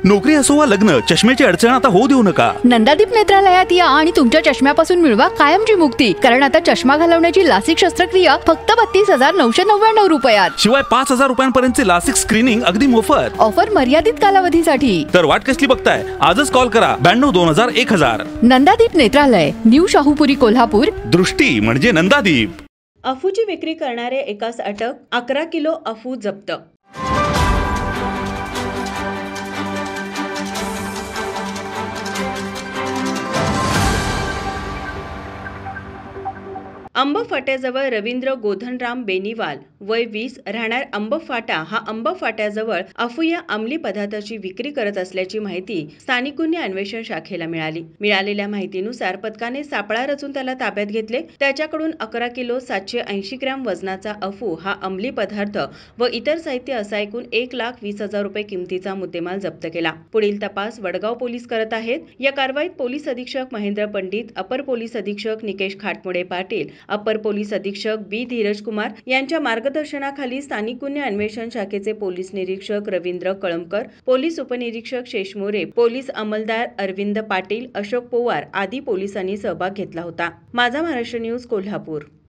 नोकरी असो वा लग्न, चष्म्याची अडचण आता होऊ देऊ नका. नंदादीप नेत्रालयात या आणि तुमच्या चष्म्यापासून मिळवा कायमची मुक्ती. कारण आता चष्मा घालवण्याची लासिक शस्त्रक्रिया फक्त 32,999 रुपयात. शिवाय 5,000 रुपयांपर्यंतचे लासिक स्क्रीनिंग अगदी मोफत. ऑफर मर्यादित कालावधीसाठी. तर वाट कसली बघताय, आजच कॉल करा 92-2000-1000. नंदादीप नेत्रालय, न्यू शाहूपुरी, कोल्हापूर. दृष्टी म्हणजे नंदादीप. अफूची विक्री करणारे एकास अटक, 11 किलो अफू जप्त. अंबफाट्याजवळ रवींद्र गोधनराम बेनीवाल वय 20 राहणार अंबफाटा हा अंबफाट्याजवळ अफू या अंमली पदार्थाची विक्री करत असल्याची माहिती स्थानिकांनी अन्वेषण शाखेला मिळाली. मिळालेल्या माहितीनुसार पथकाने सापळा रचून त्याला ताब्यात घेतले. त्याच्याकडून 11 किलो 780 ग्रॅम वजनाचा अफू हा अंमली पदार्थ व इतर साहित्य असा एकूण 1,20,000 रुपये किमतीचा मुद्देमाल जप्त केला. पुढील तपास वडगाव पोलीस करत आहेत. या कारवाईत पोलीस अधीक्षक महेंद्र पंडित, अपर पोलीस अधीक्षक निकेश खाटमुडे पाटील, अपर पोलीस अधीक्षक बी धीरज कुमार यांच्या मार्गदर्शनाखाली स्थानिकांनी अन्वेषण शाखेचे पोलीस निरीक्षक रवींद्र कळमकर, पोलीस उपनिरीक्षक शेष मोरे, पोलीस अंमलदार अरविंद पाटील, अशोक पोवार आदी पोलिसांनी सहभाग घेतला होता. माझा महाराष्ट्र न्यूज, कोल्हापूर.